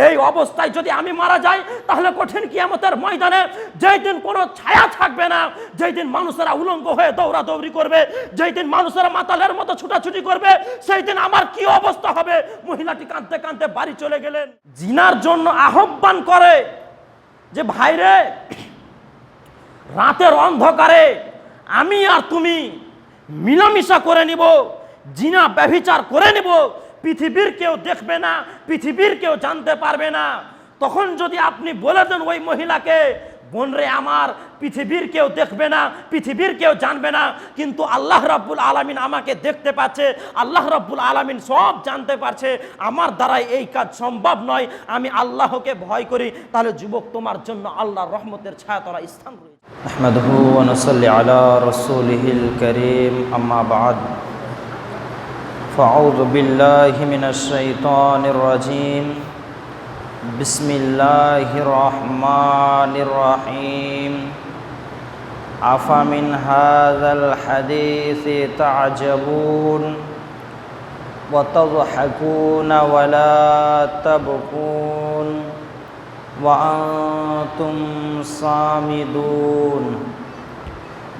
এই অবস্থায় যদি আমি মারা যাই তাহলে কঠিন কিয়ামতের ময়দানে যেই দিন কোনো ছায়া থাকবে না, যেই দিন মানুষেরা উলঙ্গ হয়ে দৌড়াদৌড়ি করবে, যেই দিন মানুষেরা মাতালের মতো ছুটাছুটি করবে, সেই দিন আমার কি অবস্থা হবে। মহিলাটি কাঁদতে কাঁদতে বাড়ি চলে গেলেন। জিনার জন্য আহ্বান করে যে ভাইরে, রাতের অন্ধকারে আমি আর তুমি মিলামিশা করে নিব, জিনা ব্যভিচার করে নিব, পৃথিবীর কেউ দেখবে না, পৃথিবীর কেউ জানতে পারবে না। তখন যদি আপনি বলে দেন ওই মহিলাকে, বোন রে আমার, পৃথিবীর কেউ দেখবে না, পৃথিবীর কেউ জানবে না, কিন্তু আল্লাহ রাব্বুল আলামিন আমাকে দেখতে পাচ্ছে, আল্লাহ রাব্বুল আলামিন সব জানতে পারছে, আমার দ্বারাই এই কাজ সম্ভব নয়, আমি আল্লাহকে ভয় করি, তাহলে যুবক তোমার জন্য আল্লাহর রহমতের ছায়াতলা স্থান রয়েছে। আহমাদুহু ওয়া নুসাল্লি আলা রাসূলিহিল কারীম, আম্মা বা'দ। ফাআউযু বিল্লাহি মিনাশ শাইতানির রাজীম। বিসমিল্লাহির রহমানির রহিম। আফামিন হাযাল হাদীসি তা'জাবুন ওয়া তাদহাকুনা ওয়া লা তাবকুন ওয়া আনতুম সামিদুন।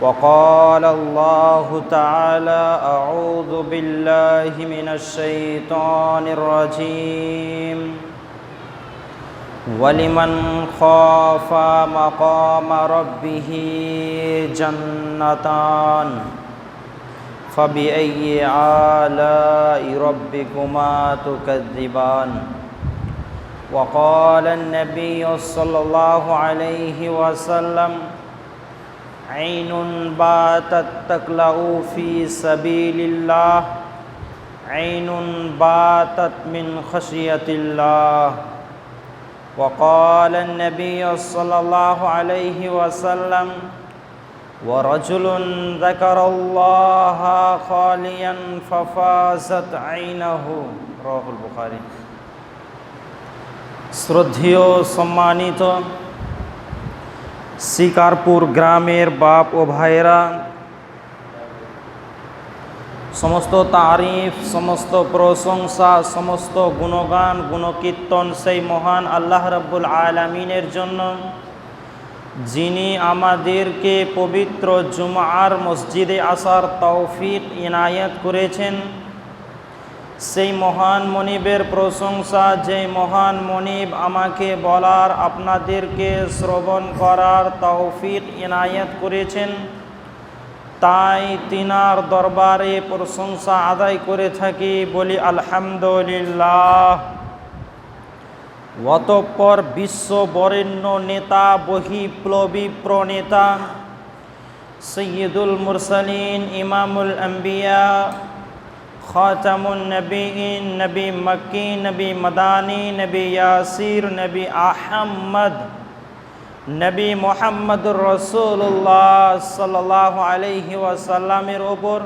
وقال الله تعالى أعوذ بالله من الشيطان الرجيم ولمن خاف مقام ربه جنتان فبأي آلاء ربكما تكذبان وقال النبي صلى الله عليه وسلم عين باتت تقلع في سبيل الله عين باتت من خشية الله وقال النبي صلى الله عليه وسلم ورجل ذكر الله خاليا ففازت عينه رواه البخاري। শ্রদ্ধেয় সম্মানিত শিকারপুর গ্রামের বাপ ও ভাইয়েরা, সমস্ত তারিফ, সমস্ত প্রশংসা, সমস্ত গুণগান, গুণকীর্তন সেই মহান আল্লাহ রাব্বুল আলামিনের জন্য, যিনি আমাদেরকে পবিত্র জুমআর মসজিদে আসার তৌফিক ইনায়াত করেছেন। সেই মহান মনিবের প্রশংসা, যে মহান মনিব আমাকে বলার, আপনাদেরকে শ্রবণ করার তৌফিক ইনায়াত করেছেন, তাই তিনার দরবারে প্রশংসা আদায় করে থাকি, বলি আলহামদুলিল্লাহ। অতঃপর বিশ্ব বরেণ্য নেতা, বহিপ্লবী প্রণেতা, সৈয়দুল মুরসালিন, ইমামুল আম্বিয়া, খাতামুন নবীন, নবী মক্কি, নবী মদানী, নবী ইয়াসির, নবী আহমদ, নবী মুহাম্মদুর রাসূলুল্লাহ সাল্লাল্লাহু আলাইহি ওয়াসাল্লামের ওপর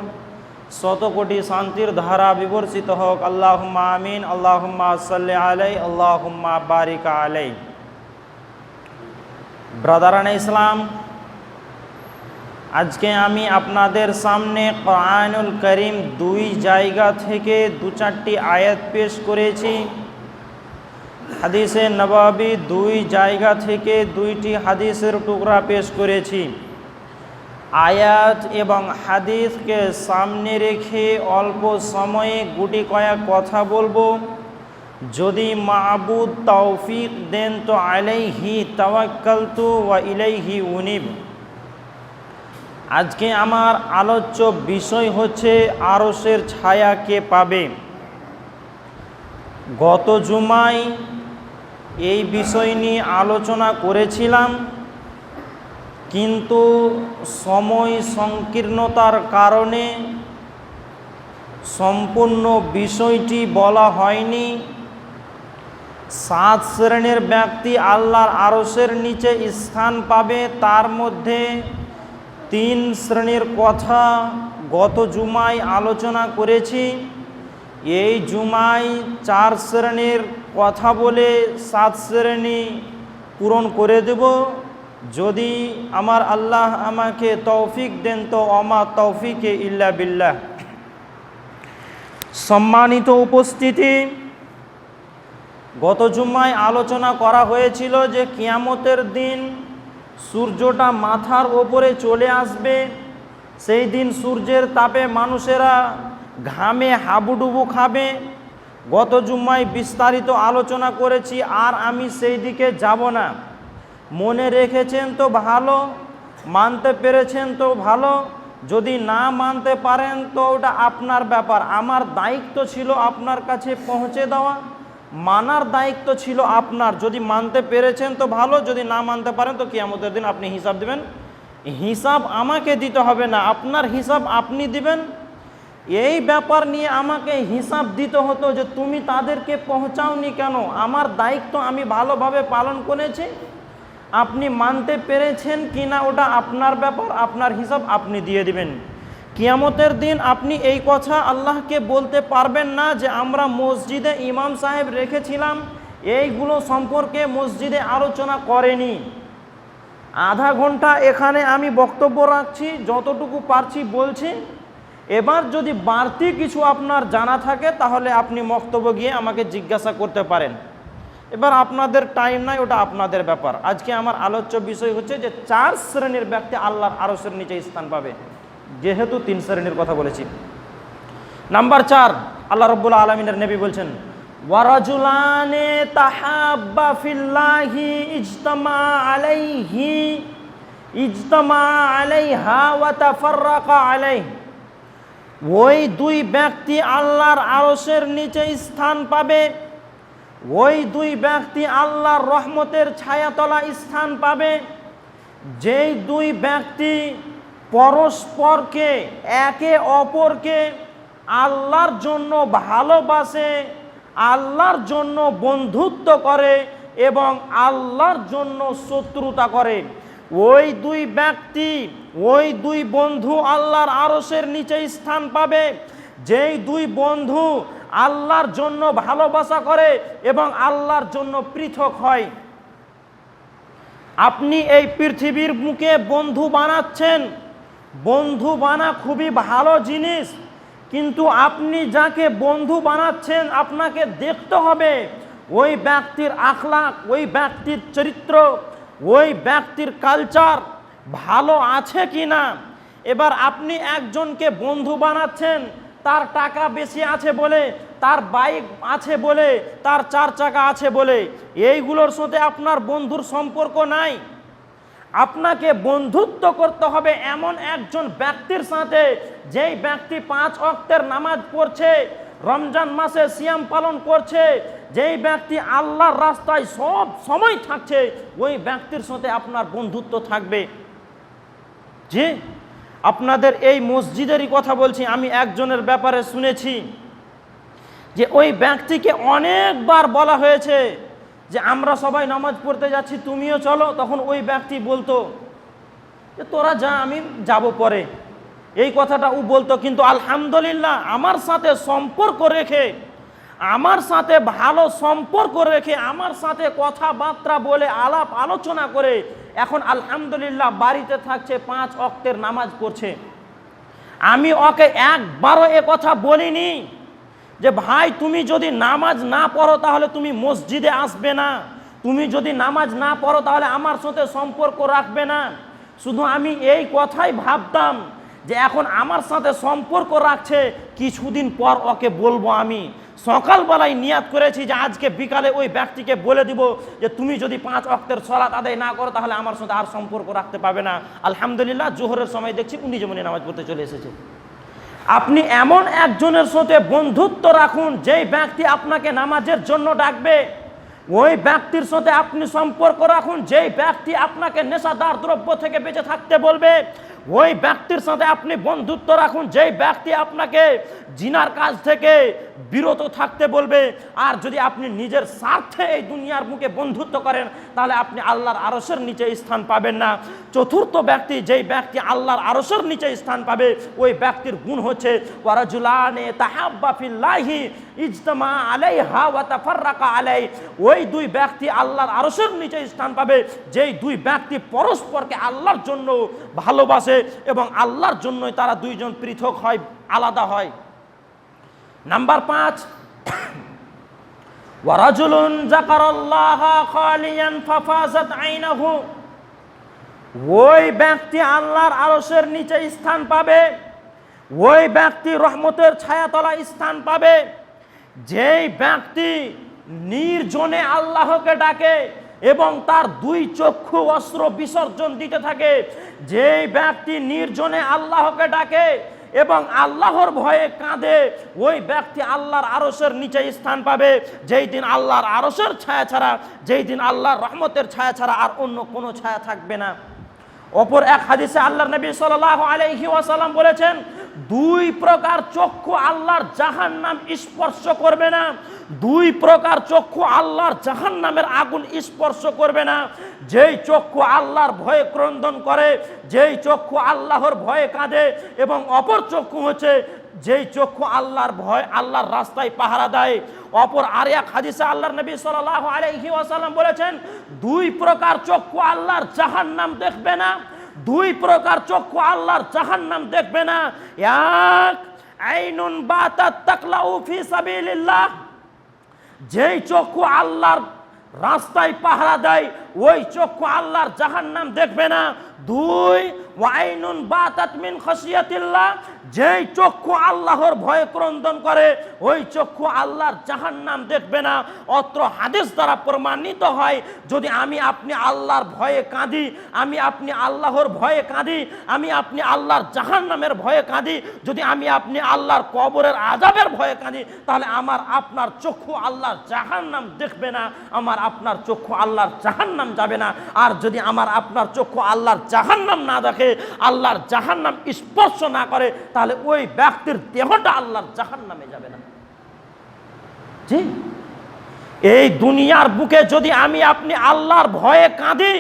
শত কোটি শান্তির ধারা বিবর্ষিত হোক। আল্লাহুম্মা আমিন। আল্লাহুম্মা সাল্লি আলাইহি, আল্লাহুম্মা বারিক আলাইহি। ব্রাদারান ইসলাম, আজকে আমি আপনাদের সামনে কোরআনুল কারীম দুই জায়গা থেকে দু চারটি আয়াত পেশ করেছি। হাদিসে নববী দুই জায়গা থেকে দুইটি হাদিসের টুকরা পেশ করেছি। আয়াত এবং হাদিসকে সামনে রেখে অল্প সময়ে গুটি কয়েক কথা বলবো। যদি মাবুদ তৌফিক দেন তো আলাইহি তাওয়াক্কালতু ওয়া ইলাইহি উনিব। আজকে আমার আলোচ্য বিষয় হচ্ছে আরশের ছায়া কে পাবে। গত জুমায় এই বিষয় নিয়ে আলোচনা করেছিলাম, কিন্তু সময় সংকীর্ণতার কারণে সম্পূর্ণ বিষয়টি বলা হয়নি। 7 শ্রেণীর ব্যক্তি আল্লাহর আরশের নিচে স্থান পাবে, তার মধ্যে 3 শ্রেণীর কথা গত জুমায় আলোচনা করেছি। এই জুমায় 4 শ্রেণীর কথা বলে 7 শ্রেণী পূরণ করে দেব, যদি আমার আল্লাহ আমাকে তৌফিক দেন তো। আমা তৌফিকে ইল্লা বিল্লাহ। সম্মানিত উপস্থিতি, গত জুম্মায় আলোচনা করা হয়েছিল যে কিয়ামতের দিন সূর্যটা মাথার ওপরে চলে আসবে। সেই দিন সূর্যের তাপে মানুষেরা ঘামে হাবুডুবু খাবে। গত জুম্মায় বিস্তারিত আলোচনা করেছি, আর আমি সেই দিকে যাব না। মনে রেখেছেন তো ভালো, মানতে পেরেছেন তো ভালো, যদি না মানতে পারেন তো ওটা আপনার ব্যাপার। আমার দায়িত্ব ছিল আপনার কাছে পৌঁছে দেওয়া, মানার দায়িত্ব ছিল আপনার। যদি মানতে পেরেছেন তো ভালো, যদি না মানতে পারেন তো কিয়ামতের দিন আপনি হিসাব দিবেন। হিসাব আমাকে দিতে হবে না, আপনার হিসাব আপনি দিবেন। এই ব্যাপার নিয়ে আমাকে হিসাব দিতে হতো যে তুমি তাদেরকে পৌঁছাওনি কেন। আমার দায়িত্ব আমি ভালোভাবে পালন করেছি, আপনি মানতে পেরেছেন কি না ওটা আপনার ব্যাপার, আপনার হিসাব আপনি দিয়ে দিবেন। কিয়ামতের দিন আপনি এই কথা আল্লাহকে বলতে পারবেন না যে আমরা মসজিদে ইমাম সাহেব রেখেছিলাম, এইগুলো সম্পর্কে মসজিদে আলোচনা করেনি। আধা ঘন্টা এখানে আমি বক্তব্য রাখছি, যতটুকু পারছি বলছি। এবার যদি বাড়তি কিছু আপনার জানা থাকে তাহলে আপনি বক্তব্য গিয়ে আমাকে জিজ্ঞাসা করতে পারেন। এবার আপনাদের টাইম নাই, ওটা আপনাদের ব্যাপার। আজকে আমার আলোচ্য বিষয় হচ্ছে যে 4 শ্রেণীর ব্যক্তি আল্লাহর আরশের নিচে স্থান পাবে, যেহেতু 3 শ্রেণীর কথা বলেছি। নাম্বার 4, আল্লাহ রাব্বুল আলামিনের নবী বলছেন, ওয়ারাজুলানে তাহাব্বা ফিল্লাহি ইজতামা আলাইহা ওয়া তাফাররাকা আলাইহি। ওই 2 ব্যক্তি আল্লাহর আরশের নিচে স্থান পাবে, ওই 2 ব্যক্তি আল্লাহর রহমতের ছায়াতলা স্থান পাবে, যেই 2 ব্যক্তি পরস্পরকে একে অপরকে আল্লাহর জন্য ভালোবাসে, আল্লাহর জন্য বন্ধুত্ব করে এবং আল্লাহর জন্য শত্রুতা করে। ওই 2 ব্যক্তি, ওই 2 বন্ধু আল্লাহর আরশের নিচে স্থান পাবে, যেই 2 বন্ধু আল্লাহর জন্য ভালোবাসা করে এবং আল্লাহর জন্য পৃথক হয়। আপনি এই পৃথিবীর বুকে বন্ধু বানাচ্ছেন, বন্ধু বানা খুবই ভালো জিনিস, কিন্তু আপনি যাকে বন্ধু বানাচ্ছেন আপনাকে দেখতে হবে ওই ব্যক্তির আখলাক, ওই ব্যক্তির চরিত্র, ওই ব্যক্তির কালচার ভালো আছে কি না। এবার আপনি একজনকে বন্ধু বানাচ্ছেন তার টাকা বেশি আছে বলে, তার বাইক আছে বলে, তার 4 চাকা আছে বলে, এইগুলোর সাথে আপনার বন্ধুর সম্পর্ক নাই। আপনাকে বন্ধুত্ব করতে হবে এমন একজন ব্যক্তির সাথে, যেই ব্যক্তি 5 ওয়াক্তের নামাজ পড়ছে, রমজান মাসে সিয়াম পালন করছে, যেই ব্যক্তি আল্লাহর রাস্তায় সব সময় থাকছে, ওই ব্যক্তির সাথে আপনার বন্ধুত্ব থাকবে। জি, আপনাদের এই মসজিদেরই কথা বলছি। আমি একজনের ব্যাপারে শুনেছি যে ওই ব্যক্তিকে অনেকবার বলা হয়েছে যে আমরা সবাই নামাজ পড়তে যাচ্ছি, তুমিও চলো। তখন ওই ব্যক্তি বলতো যে তোরা যা, আমি যাব পরে। এই কথাটা ও বলতো, কিন্তু আলহামদুলিল্লাহ আমার সাথে সম্পর্ক রেখে, আমার সাথে ভালো সম্পর্ক রেখে, আমার সাথে কথাবার্তা বলে, আলাপ আলোচনা করে এখন আলহামদুলিল্লাহ বাড়িতে থাকছে, 5 ওয়াক্তের নামাজ পড়ছে। আমি ওকে একবারও এ কথা বলিনি যে ভাই তুমি যদি নামাজ না পড়ো তাহলে তুমি মসজিদে আসবে না, তুমি যদি নামাজ না পড়ো তাহলে আমার সাথে সম্পর্ক রাখবে না। শুধু আমি এই কথাই ভাবতাম যে এখন আমার সাথে সম্পর্ক রাখছে, কিছুদিন পর ওকে বলবো। আমি সকালবেলায় নিয়াত করেছি যে আজকে বিকালে ওই ব্যক্তিকে বলে দিব যে তুমি যদি 5 ওয়াক্তের সালাত আদায় না করো তাহলে আমার সাথে আর সম্পর্ক রাখতে পারবে না। আলহামদুলিল্লাহ জোহরের সময় দেখছি উনি যেমন নামাজ পড়তে চলে এসেছে। আপনি এমন একজনের সাথে বন্ধুত্ব রাখুন যেই ব্যক্তি আপনাকে নামাজের জন্য ডাকবে, ওই ব্যক্তির সাথে আপনি সম্পর্ক রাখুন যেই ব্যক্তি আপনাকে নেশাদার দ্রব্য থেকে বেঁচে থাকতে বলবে, ওই ব্যক্তির সাথে আপনি বন্ধুত্ব রাখুন যেই ব্যক্তি আপনাকে জিনার কাজ থেকে বিরত থাকতে বলবে। আর যদি আপনি নিজের স্বার্থে এই দুনিয়ার মুখে বন্ধুত্ব করেন তাহলে আপনি আল্লাহর আরশের নিচে স্থান পাবেন না। চতুর্থ ব্যক্তি, যেই ব্যক্তি আল্লাহর আরশের নিচে স্থান পাবে, ওই ব্যক্তির গুণ হচ্ছে ওয়ারাজুলানে তাহাব্বা ফিল্লাহি ইজতামা আলাইহা ওয়া তাফাররাকা আলাইহি। ওই 2 ব্যক্তি আল্লাহর আরশের নিচে স্থান পাবে যেই 2 ব্যক্তি পরস্পরকে আল্লাহর জন্য ভালোবাসে এবং আল্লাহর জন্যই তারা 2 জন পৃথক হয়, আলাদা হয়। নাম্বার 5, ওয়ারাজুলুন যাকারাল্লাহা খালিয়ান ফাফাযাত আইনাহু, ওই ব্যক্তি আল্লাহর আরশের নিচে স্থান পাবে, ওই ব্যক্তি রহমতের ছায়াতলা স্থান পাবে, যেই ব্যক্তি নির্জনে আল্লাহকে ডাকে এবং তার দুই চক্ষু অস্ত্র বিসর্জন দিতে থাকে, যেই ব্যক্তি নির্জনে আল্লাহকে ডাকে এবং আল্লাহর ভয়ে কাঁদে, ওই ব্যক্তি আল্লাহর আরশের নিচে স্থান পাবে, যেই দিন আল্লাহর আরশের ছায়া ছাড়া, যেই দিন আল্লাহর রহমতের ছায়া ছাড়া আর অন্য কোনো ছায়া থাকবে না। অপর এক হাদিসে আল্লাহর নবী সাল্লাল্লাহু আলাইহি ওয়াসাল্লাম বলেছেন, দুই প্রকার চক্ষু আল্লাহর জাহান্নাম স্পর্শ করবে না, দুই প্রকার চক্ষু আল্লাহর জাহান্নামের আগুন স্পর্শ করবে না। যেই চক্ষু আল্লাহর ভয়ে ক্রন্দন করে, যেই চক্ষু আল্লাহর ভয়ে কাঁদে, এবং অপর চক্ষু হচ্ছে যেই চক্ষু আল্লাহর ভয়, আল্লাহর রাস্তায় পাহারা দেয়। অপর আর এক হাদিসে আল্লাহর নবী সাল্লাল্লাহু আলাইহি ওয়াসাল্লাম বলেছেন, দুই প্রকার চক্ষু আল্লাহর জাহান্নাম দেখবে না, দুই প্রকার চক্ষু আল্লাহর জাহান্নাম দেখবে না। এক আইনুন বাতাত তাকলাউ ফি সাবিলিল্লাহ, যেই চক্ষু আল্লাহর রাস্তায় পাহারা দেয়, ওই চক্ষু আল্লাহর জাহান্নাম দেখবে না। দুই ওয়াইনুন বাতাত মিন খাশিয়াতিল্লাহ, যেই চক্ষু আল্লাহর ভয়ে ক্রন্দন করে, ওই চক্ষু আল্লাহর জাহান্নাম দেখবে না। অত্র হাদিস দ্বারা প্রমাণিত হয়, যদি আমি আপনি আল্লাহর ভয়ে কাঁদি, আমি আপনি আল্লাহর ভয়ে কাঁদি, আমি আপনি আল্লাহর জাহান্নামের ভয়ে কাঁদি, যদি আমি আপনি আল্লাহর কবরের আযাবের ভয়ে কাঁদি, তাহলে আমার আপনার চক্ষু আল্লাহর জাহান্নাম দেখবে না, আমার আপনার চক্ষু আল্লাহর জাহান্নাম যাবে না। আর যদি আমার আপনার চক্ষু আল্লাহর জাহান্নাম না দেখে, আল্লাহর জাহান্নাম স্পর্শ না করে, তাহলে ওই ব্যক্তির দেহটা আল্লাহর জাহান্নামে যাবে না। জি, এই দুনিয়ার বুকে যদি আমি আপনি আল্লাহর ভয়ে কাঁদি,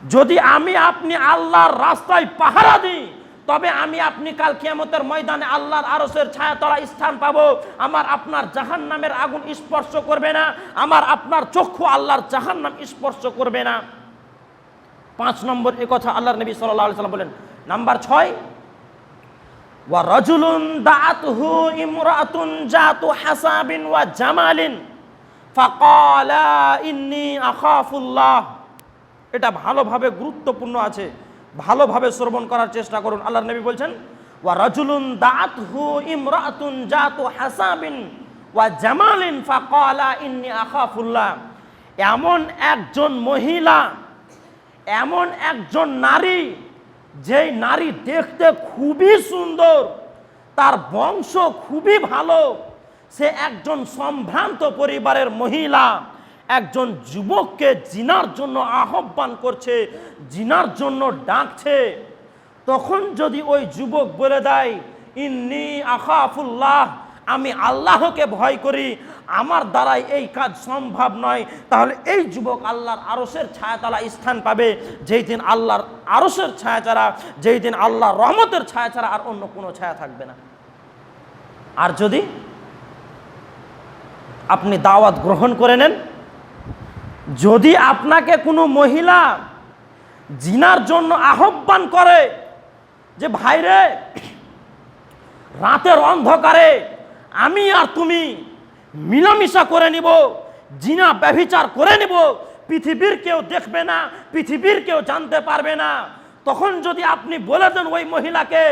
যদি আমি আপনি আল্লাহর রাস্তায় পাহারা দিই, তবে আমি আপনি কাল কিয়ামতের ময়দানে আল্লাহর আরশের ছায়াতলা স্থান পাবো। আমার আপনার জাহান্নামের আগুন স্পর্শ করবে না, আমার আপনার চক্ষু আল্লাহর জাহান্নাম স্পর্শ করবে না। 5 নম্বর এ কথা আল্লাহর নবী সাল্লাল্লাহু আলাইহি ওয়াসাল্লাম বলেন। নাম্বার 6, ওয়া রাজুলুন দাআতহু ইমরাতুন জাতু হাসাবিন ওয়া জামালিন ফাকালা ইন্নী আখাফুল্লাহ। এটা ভালোভাবে গুরুত্বপূর্ণ আছে, ভালোভাবে শ্রবণ করার চেষ্টা করুন। আল্লাহর নবী বলছেন, ওয়া রাজুলুন দাআতহু ইমরাতুন জাতু হাসাবিন ওয়া জামালিন ফাকালা ইন্নী আখাফুল্লাহ। এমন একজন মহিলা, এমন একজন নারী, যেই নারী দেখতে খুবই সুন্দর, তার বংশ খুবই ভালো, সে একজন সম্ভ্রান্ত পরিবারের মহিলা, একজন যুবককে জিনার জন্য আহ্বান করছে, জিনার জন্য ডাকছে। তখন যদি ওই যুবক বলে দেয়, ইন্নী আখাফুল্লাহ, আমি আল্লাহকে ভয় করি, আমার দ্বারাই এই কাজ সম্ভব নয়, তাহলে এই যুবক আল্লাহর আরশের ছায়াতলা স্থান পাবে, যেই দিন আল্লাহর আরশের ছায়া ছাড়া, যেই দিন আল্লাহর রহমতের ছায়া ছাড়া আর অন্য কোনো ছায়া থাকবে না। আর যদি আপনি দাওয়াত গ্রহণ করে নেন, যদি আপনাকে কোনো মহিলা জিনার জন্য আহ্বান করে যে ভাইরে, রাতের অন্ধকারে আমি আর তুমি মিলামিশা করে নিব, জিনা ব্যভিচার করে নিব, পৃথিবীর কেউ দেখবে না, পৃথিবীর কেউ জানতে পারবে না, তখন যদি আপনি বলে দেন ওই মহিলাকে,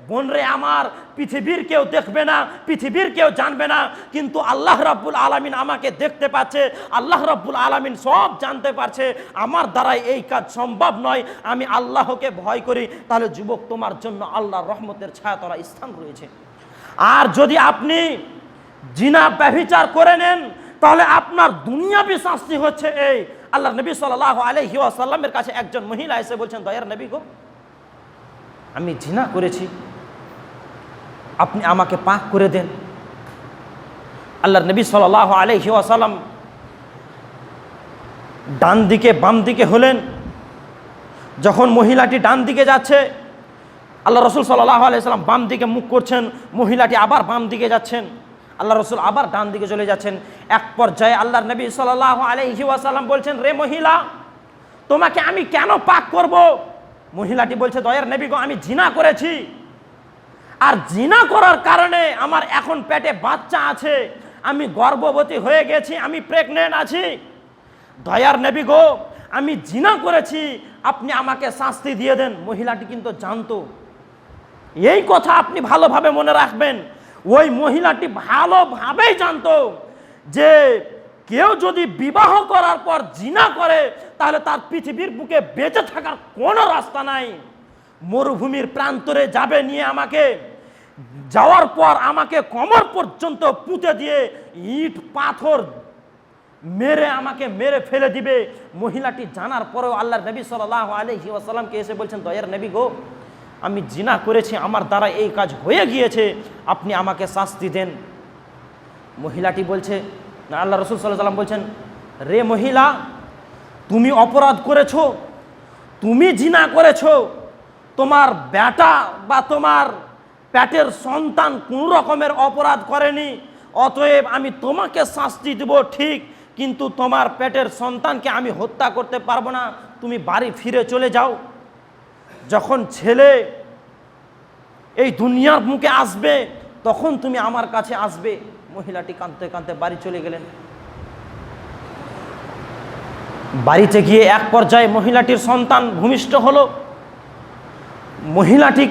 বোন রে আমার, পৃথিবীর কেউ দেখবে না, পৃথিবীর কেউ জানবে না, কিন্তু আল্লাহ রাব্বুল আলামিন আমাকে দেখতে পাচ্ছে, আল্লাহ রাব্বুল আলামিন সব জানতে পারছে, আমার দ্বারাই এই কাজ সম্ভব নয়, আমি আল্লাহকে ভয় করি, তাহলে যুবক তোমার জন্য আল্লাহর রহমতের ছায়াতলা স্থান রয়েছে। আর যদি আপনি জিনা ব্যভিচার করে নেন, তাহলে আপনার দুনিয়াবি শাস্তি হচ্ছে এই। আল্লাহর নবী সাল্লাল্লাহু আলাইহি ওয়াসাল্লামের কাছে একজন মহিলা এসে বলছেন, দয়ার নবী গো, আমি জিনা করেছি, আপনি আমাকে পাক করে দেন। আল্লাহর নবী সাল্লাল্লাহু আলাইহি ওয়াসাল্লাম ডান দিকে বাম দিকে হলেন। যখন মহিলাটি ডান দিকে যাচ্ছে, আল্লাহ রসুল সাল্লাল্লাহু আলাইহি ওয়াসাল্লাম বাম দিকে মুখ করছেন, মহিলাটি আবার বাম দিকে যাচ্ছেন, আল্লাহ রসুল আবার ডান দিকে চলে যাচ্ছেন। এক পর্যায়ে আল্লাহর নবী সাল্লাল্লাহু আলাইহি ওয়াসাল্লাম বলছেন, রে মহিলা, তোমাকে আমি কেন পাক করব? মহিলাটি বলছে, দয়ার নবী গো, আমি জিনা করেছি, আর জিনা করার কারণে আমার এখন পেটে বাচ্চা আছে, আমি গর্ভবতী হয়ে গেছি, আমি প্রেগনেন্ট আছি। দয়ার নবী গো, আমি জিনা করেছি, আপনি আমাকে শাস্তি দিয়ে দেন। মহিলাটি কিন্তু জানতো, এই কথা আপনি ভালোভাবে মনে রাখবেন। ওই মহিলাটি ভালোভাবেই জানতো যে কেউ যদি বিবাহ করার পর জিনা করে তাহলে তার পৃথিবীর বুকে বেঁচে থাকার কোনো রাস্তা নাই। মরুভূমির প্রান্তরে যাবে নিয়ে আমাকে, যাওয়ার পর আমাকে কোমর পর্যন্ত পুঁতে দিয়ে ইট পাথর মেরে আমাকে মেরে ফেলে দিবে। মহিলাটি জানার পরেও আল্লাহর নবী সাল্লাল্লাহু আলাইহি ওয়াসাল্লামকে এসে বলছেন, দয়ার নবী গো, আমি জিনা করেছি, আমার দ্বারা এই কাজ হয়ে গিয়েছে, আপনি আমাকে শাস্তি দেন। মহিলাটি বলছে, না, আল্লাহ রসুল সাল্লাল্লাহু আলাইহি ওয়াসাল্লাম বলছেন, রে মহিলা, তুমি অপরাধ করেছো, তুমি জিনা করেছো, তোমার বেটা বা তোমার পেটের সন্তান কোনো রকমের অপরাধ করেনি, অতএব আমি তোমাকে শাস্তি দেব ঠিক, কিন্তু তোমার পেটের সন্তানকে আমি হত্যা করতে পারবো না, তুমি বাড়ি ফিরে চলে যাও। যখন ছেলে এই দুনিয়ার মুখে আসবে তখন তুমি আমার কাছে আসবে। মহিলাটি কাঁদতে কাঁদতে বাড়ি চলে গেলেন। বাড়িতে গিয়ে এক পর্যায়ে মহিলাটির সন্তান ভূমিষ্ঠ হলো। মহিলাটি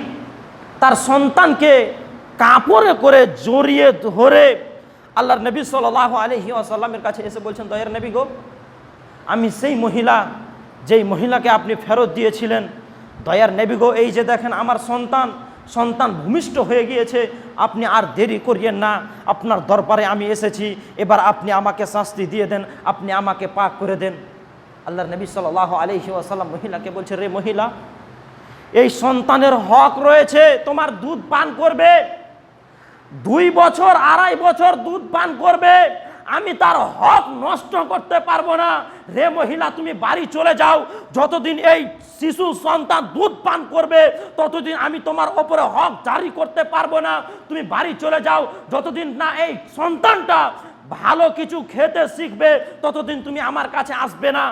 তার সন্তানকে কাপড়ে করে জড়িয়ে ধরে আল্লাহর নবী সাল্লাল্লাহু আলাইহি ওয়াসাল্লামের কাছে এসে বলছেন, দয়ার নবী গো, আমি সেই মহিলা যেই মহিলাকে আপনি ফেরত দিয়েছিলেন। দয়ার নবী গো, এই যে দেখেন আমার সন্তান ভূমিষ্ঠ হয়ে গিয়েছে, আপনি আর দেরি করিয়েন না, আপনার দরবারে আমি এসেছি, এবার আপনি আমাকে শাস্তি দিয়ে দেন, আপনি আমাকে পাক করে দেন। আল্লাহর নবী সাল্লাল্লাহু আলাইহি ওয়াসাল্লাম মহিলাকে বলছে, রে মহিলা, এই সন্তানের হক রয়েছে, তোমার দুধ পান করবে, 2 বছর 2.5 বছর দুধ পান করবে, আমি তার হক নষ্ট করতে পারবো না। রে মহিলা, তুমি বাড়ি চলে যাও, যতদিন এই শিশু সন্তান দুধ পান করবে ততদিন আমি তোমার ওপরে হক জারি করতে পারবো না, তুমি বাড়ি চলে যাও। যতদিন না এই সন্তানটা ভালো কিছু খেতে শিখবে ততদিন তুমি আমার কাছে আসবে না।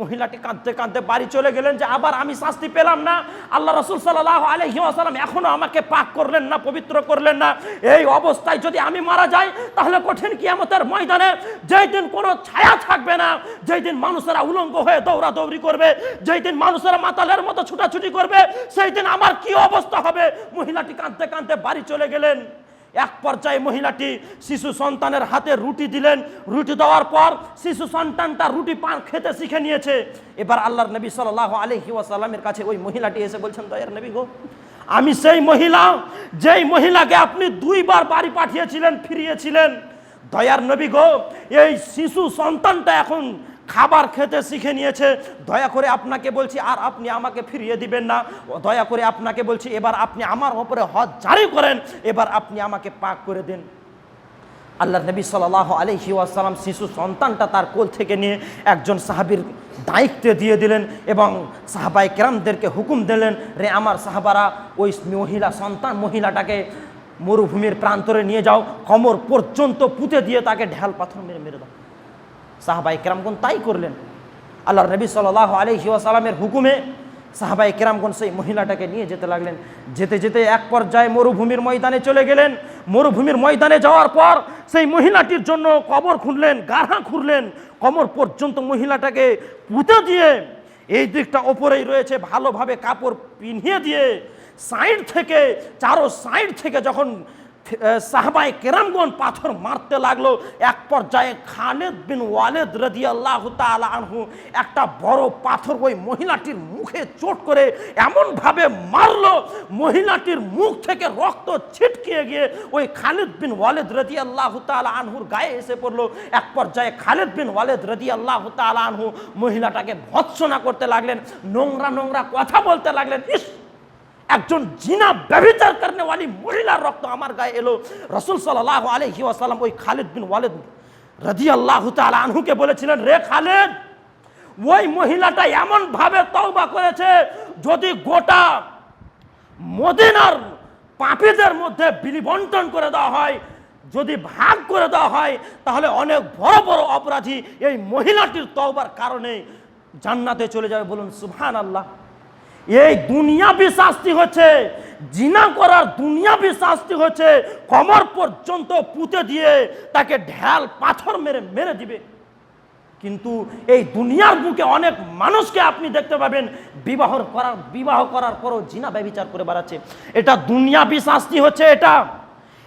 মহিলাটি কাঁদতে কাঁদতে বাড়ি চলে গেলেন যে আবার আমি শাস্তি পেলাম না। আল্লাহ রাসূল সাল্লাল্লাহু আলাইহি ওয়াসাল্লাম এখনো আমাকে পাক করলেন না, পবিত্র করলেন না। এই অবস্থায় যদি আমি মারা যাই তাহলে কঠিন কিয়ামতের ময়দানে যেই দিন কোনো ছায়া থাকবে না, যেই দিন মানুষেরা উলঙ্গ হয়ে দৌড়াদৌড়ি করবে, যেই দিন মানুষেরা মাতালের মতো ছুটাছুটি করবে, সেই দিন আমার কি অবস্থা হবে। মহিলাটি কাঁদতে কাঁদতে বাড়ি চলে গেলেন। এক পর্যায়ে মহিলাটি শিশু সন্তানের হাতে রুটি দিলেন। রুটি দেওয়ার পর শিশু সন্তানটা রুটি পান খেতে শিখে নিয়েছে। এবার আল্লাহর নবী সাল্লাল্লাহু আলাইহি ওয়াসাল্লামের কাছে ওই মহিলাটি এসে বলছেন, দয়ার নবী গো, আমি সেই মহিলা যেই মহিলাকে আপনি 2 বার বাড়ি পাঠিয়েছিলেন, ফিরিয়েছিলেন। দয়ার নবী গো, এই শিশু সন্তানটা এখন খাবার খেতে শিখে নিয়েছে, দয়া করে আপনাকে বলছি আর আপনি আমাকে ফিরিয়ে দিবেন না। দয়া করে আপনাকে বলছি এবার আপনি আমার উপরে হদ জারি করেন, এবার আপনি আমাকে পাক করে দেন। আল্লাহর নবী সাল্লাল্লাহু আলাইহি ওয়াসাল্লাম শিশু সন্তানটা তার কোল থেকে নিয়ে একজন সাহাবীর দায়িত্বে দিয়ে দিলেন এবং সাহাবায়ে কেরামদেরকে হুকুম দিলেন, রে আমার সাহাবারা, ওই মহিলাটাকে মরুভূমির প্রান্তরে নিয়ে যাও, কোমর পর্যন্ত পুঁতে দিয়ে তাকে ঢাল পাথর মেরে মেরে দাও। সাহাবায়ে কেরামগণ তাই করলেন। আল্লাহর নবী সাল্লাল্লাহু আলাইহি ওয়াসাল্লামের হুকুমে সাহাবায়ে কেরামগণ সেই মহিলাটাকে নিয়ে যেতে লাগলেন। যেতে যেতে এক পর্যায়ে মরুভূমির ময়দানে চলে গেলেন। মরুভূমির ময়দানে যাওয়ার পর সেই মহিলাটির জন্য কবর খুঁড়লেন, গাড়া খুঁড়লেন, কোমর পর্যন্ত মহিলাটাকে পুঁতে দিয়ে এই দিকটা ওপরেই রয়েছে ভালোভাবে কাপড় পিনিয়ে দিয়ে সাইড থেকে, চারো সাইড থেকে যখন সাহাবায়ে কেরামগণ পাথর মারতে লাগলো, এক পর্যায়ে খালিদ বিন ওয়ালিদ রাদিয়াল্লাহু তাআলা আনহু একটা বড় পাথর ওই মহিলাটির মুখে চোট করে এমনভাবে মারলো, মহিলাটির মুখ থেকে রক্ত ছিটকিয়ে গিয়ে ওই খালিদ বিন ওয়ালিদ রাদিয়াল্লাহু তাআলা আনহুর গায়ে এসে পড়লো। এক পর্যায়ে খালিদ বিন ওয়ালিদ রাদিয়াল্লাহু তাআলা আনহু মহিলাটাকে ভৎসনা করতে লাগলেন, নোংরা নোংরা কথা বলতে লাগলেন। ইস, একজন জিনা ব্যভিচার করনেওয়ালি মহিলার রক্ত আমার গায়ে এলো। রাসূল সাল্লাল্লাহু আলাইহি ওয়াসাল্লাম ওই খালিদ বিন ওয়ালিদ রাদিয়াল্লাহু তাআলা আনহুকে বলেছিলেন, রে খালিদ, ওই মহিলাটা এমন ভাবে তওবা করেছে যদি গোটা মদিনার পাপীদের মধ্যে বিলিবন্টন করে দেওয়া হয়, যদি ভাগ করে দেওয়া হয়, তাহলে অনেক বড় বড় অপরাধী এই মহিলাটির তওবার কারণে জান্নাতে চলে যাবে। বলুন সুবহানাল্লাহ। এই দুনিয়াবি শাস্তি হচ্ছে জিনা করার দুনিয়াবি শাস্তি হচ্ছে কমর পর্যন্ত পুঁতে দিয়ে তাকে ঢাল পাথর মেরে মেরে দিবে। কিন্তু এই দুনিয়ার বুকে অনেক মানুষকে আপনি দেখতে পাবেন বিবাহ করার পরও জিনা ব্যভিচার করে বেড়াচ্ছে। এটা দুনিয়াবি শাস্তি হচ্ছে এটা।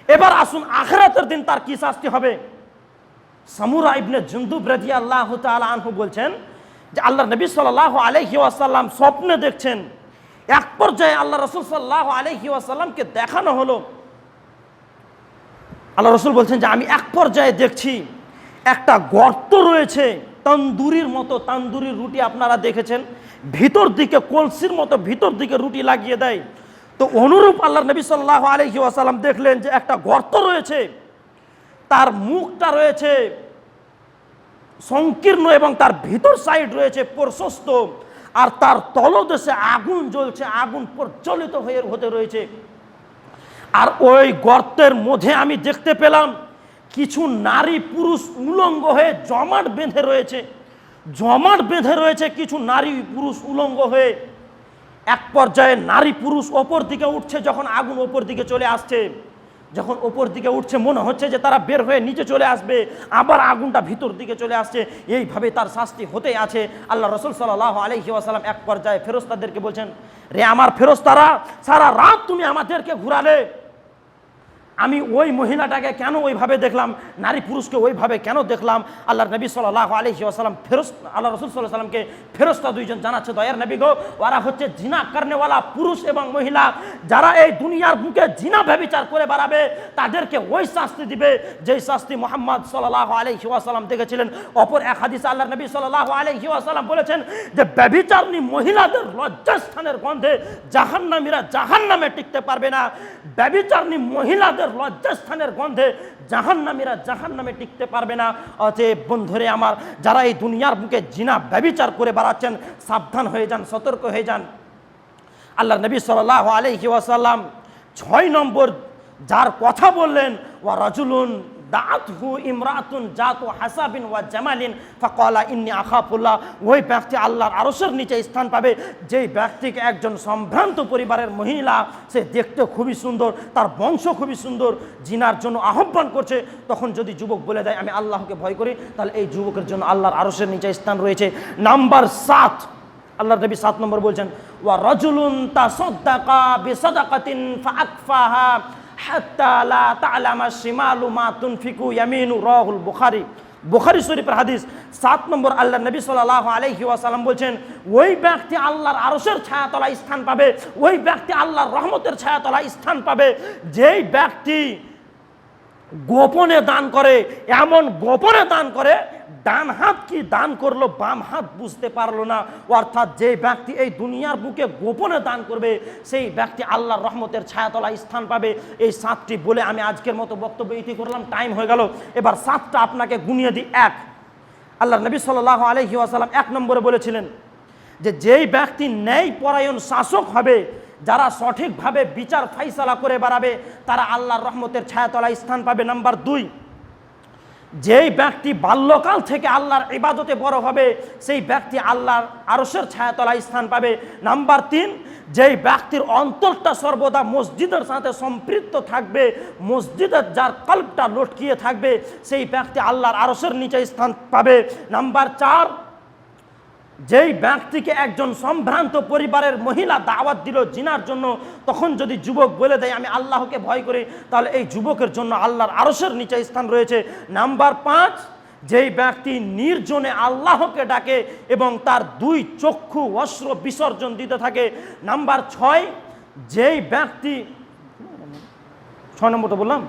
এবার আসুন আখিরাতের দিন তার কি শাস্তি হবে। সামুরা ইবনে জুনদুব রাদিয়াল্লাহু তাআলা আনহু বলছেন যে আল্লাহ নবী সাল্লাল্লাহু আলাইহি ওয়াসাল্লাম স্বপ্নে দেখছেন, এক পর্যায়ে আল্লাহ রাসূল সাল্লাল্লাহু আলাইহি ওয়াসাল্লামকে দেখানো হলো। আল্লাহ রাসূল বলছেন যে আমি এক পর্যায়ে দেখছি একটা গর্ত রয়েছে, তন্দুরির মতো, তন্দুরির রুটি আপনারা দেখেছেন ভিতর দিকে কলসির মতো ভিতর দিকে রুটি লাগিয়ে দেয়, তো অনুরূপ আল্লাহ নবী সাল্লাল্লাহু আলাইহি ওয়াসাল্লাম দেখলেন যে একটা গর্ত রয়েছে, তার মুখটা রয়েছে সংকীর্ণ এবং তার ভিতর সাইড রয়েছে প্রশস্ত, আর তার তলদেশে আগুন জ্বলছে, আগুন প্রজ্বলিত হতে রয়েছে। আর ওই গর্তের মধ্যে আমি দেখতে পেলাম কিছু নারী পুরুষ উলঙ্গ হয়ে জমাট বেঁধে রয়েছে, কিছু নারী পুরুষ উলঙ্গ হয়ে। এক পর্যায়ে নারী পুরুষ ওপর দিকে উঠছে, যখন আগুন ওপর দিকে চলে আসছে, যখন ওপর দিকে উঠছে মনে হচ্ছে যে তারা বের হয়ে নিচে চলে আসবে, আবার আগুনটা ভিতর দিকে চলে আসছে, এইভাবে তার শাস্তি হতে আছে। আল্লাহ রাসূল সাল্লাল্লাহু আলাইহি ওয়াসাল্লাম এক পর্যায়ে ফেরেশতাদেরকে বলছেন, রে আমার ফেরেশতারা, সারা রাত তুমি আমাদেরকে ঘুরালে, আমি ওই মহিলাটাকে কেন ওইভাবে দেখলাম, নারী পুরুষকে ওইভাবে কেন দেখলাম? আল্লাহ নবী সাল্লাল্লাহু আলাইহি ওয়াসাল্লাম আল্লাহ রাসূল সাল্লাল্লাহু আলাইহি ওয়াসাল্লামকে ফেরেশতা দুইজন জানাচ্ছে, দয়ার নবী গো, ওরা হচ্ছে জিনা করনেওয়ালা পুরুষ এবং মহিলা, যারা এই দুনিয়ার বুকে জিনা ব্যভিচার করে বেড়াবে তাদেরকে ওই শাস্তি দিবে যেই শাস্তি মুহাম্মদ সাল্লাল্লাহু আলাইহি ওয়াসাল্লাম দেখেছিলেন। অপর এক হাদিসে আল্লাহ নবী সাল্লাল্লাহু আলাইহি ওয়াসাল্লাম বলেছেন যে ব্যভিচারী মহিলাদের লজ্জাস্থানের গন্ধে জাহান্নামীরা জাহান্নামে টিকতে পারবে না, ব্যভিচারী মহিলাদের লজ্জাস্থানের গন্ধে জাহান্নামীরা জাহান্নামে টিকতে পারবে না। অতএব বন্ধুরে আমার, যারা এই দুনিয়ার বুকে জিনা ব্যভিচার করে বেড়াচ্ছেন, সাবধান হয়ে যান, সতর্ক হয়ে যান। আল্লাহ নবী সাল্লাল্লাহু আলাইহি ওয়াসাল্লাম 6 নম্বর যার কথা বললেন, ওয়া রাজুলুন দাআতহু ইমরাতুন জাতু হাসাবিন ওয়া জামালিন ফাকালা ইন্নী আখাফুল্লাহ, ওই ব্যক্তি আল্লাহর আরশের নিচে স্থান পাবে যেই ব্যক্তিকে একজন সম্ভ্রান্ত পরিবারের মহিলা, সে দেখতে খুবই সুন্দর, তার বংশ খুবই সুন্দর, জিনার জন্য আহ্বান করছে, তখন যদি যুবক বলে দেয় আমি আল্লাহকে ভয় করি, তাহলে এই যুবকের জন্য আল্লাহর আরশের নিচে স্থান রয়েছে। নাম্বার 7, আল্লাহর নবী 7 নম্বর বলছেন, ওয়া রাজুলুন তাসাদদাকা বিসাদাকাতিন ফাআকফাহা হাত্তা লা তা'লামা শিমালু মা তুনফিকু ইয়ামিনু, রাওয়াহুল বুখারী। বুখারী শরীফের হাদিস। 7 নম্বর আল্লাহর নবী সাল্লাল্লাহু আলাইহি ওয়াসাল্লাম বলছেন, ওই ব্যক্তি আল্লাহর আরশের ছায়াতলায় স্থান পাবে, ওই ব্যক্তি আল্লাহর রহমতের ছায়াতলায় স্থান পাবে যেই ব্যক্তি গোপনে দান করে, এমন গোপনে দান করে ডান হাত কি দান করলো বাম হাত বুঝতে পারলো না। অর্থাৎ যে ব্যক্তি এই দুনিয়ার বুকে গোপনে দান করবে সেই ব্যক্তি আল্লাহর রহমতের ছায়াতলায় স্থান পাবে। এই 7টি বলে আমি আজকের মতো বক্তব্য ইতি করলাম, টাইম হয়ে গেল। এবার 7টা আপনাকে গুনিয়ে দিই। 1, আল্লাহ নবী সাল্লাল্লাহু আলাইহি ওয়াসাল্লাম 1 নম্বরে বলেছিলেন যে যেই ব্যক্তি ন্যায় পরায়ণ শাসক হবে, যারা সঠিকভাবে বিচার ফাইসালা করে বেড়াবে, তারা আল্লাহর রহমতের ছায়াতলায় স্থান পাবে। নাম্বার 2, যেই ব্যক্তি বাল্যকাল থেকে আল্লাহর ইবাদতে বড় হবে সেই ব্যক্তি আল্লাহর আরশের ছায়াতলায় স্থান পাবে। নাম্বার 3, যেই ব্যক্তির অন্তরটা সর্বদা মসজিদের সাথে সম্পৃক্ত থাকবে, মসজিদের যার কল্পটা লটকিয়ে থাকবে, সেই ব্যক্তি আল্লাহর আরশের নিচে স্থান পাবে। নাম্বার 4, যেই ব্যক্তিকে একজন সম্ভ্রান্ত পরিবারের মহিলা দাওয়াত দিল জিনার জন্য, তখন যদি যুবক বলে দেয় আমি আল্লাহকে ভয় করি, তাহলে এই যুবকের জন্য আল্লাহর আরশের নিচে স্থান রয়েছে। নাম্বার 5, যেই ব্যক্তি নির্জনে আল্লাহকে ডাকে এবং তার 2 চক্ষু অশ্র বিসর্জন দিতে থাকে। নাম্বার 6, যেই ব্যক্তি 6 নম্বরটা বললাম,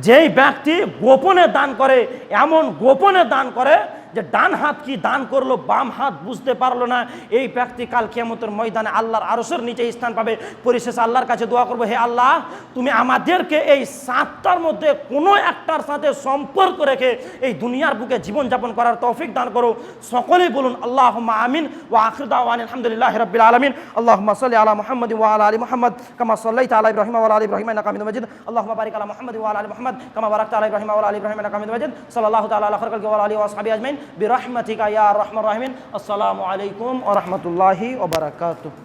যেই ব্যক্তি গোপনে দান করে, এমন গোপনে দান করে যে ডান হাত কি দান করলো বাম হাত বুঝতে পারলো না, এই ব্যক্তি কাল কিয়ামতের ময়দানে আল্লাহর আরশের নিচে স্থান পাবে। পরিশেষে আল্লাহর কাছে দোয়া করবো, হে আল্লাহ, তুমি আমাদেরকে এই 7টার মধ্যে কোনো একটার সাথে সম্পর্ক রেখে এই দুনিয়ার বুকে জীবনযাপন করার তৌফিক দান করো। সকলেই বলুন আল্লাহুম্মা আমিন। ওয়া আখিরু দাওয়ানা আলহামদুলিল্লাহি রাব্বিল আলামিন। আল্লাহুম্মা সাল্লি আলা মুহাম্মাদিন ওয়া আলা আলি মুহাম্মাদ কামা সাল্লাইতা আলা ইব্রাহিম ওয়া আলা আলি ইব্রাহিম ইন্নাকা হামিদুম মাজিদ। আল্লাহুম্মা বারিক আলা মুহাম্মাদিন ওয়া আলা আলি মুহাম্মাদ কামা বারাকতা আলা ইব্রাহিম ওয়া আলা আলি ইব্রাহিম ইন্নাকা হামিদুম মাজিদ। সাল্লাল্লাহু তাআলা আলা খায়রিল খালকি ওয়া আলা আলিহি ওয়া আসহাবিহি আজমাইন বিরহমাতিকা ইয়া আরহামার রাহিমিন। আসসালামু আলাইকুম ওয়া রাহমাতুল্লাহি ওয়া বারাকাতুহু।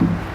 আলাইকুম।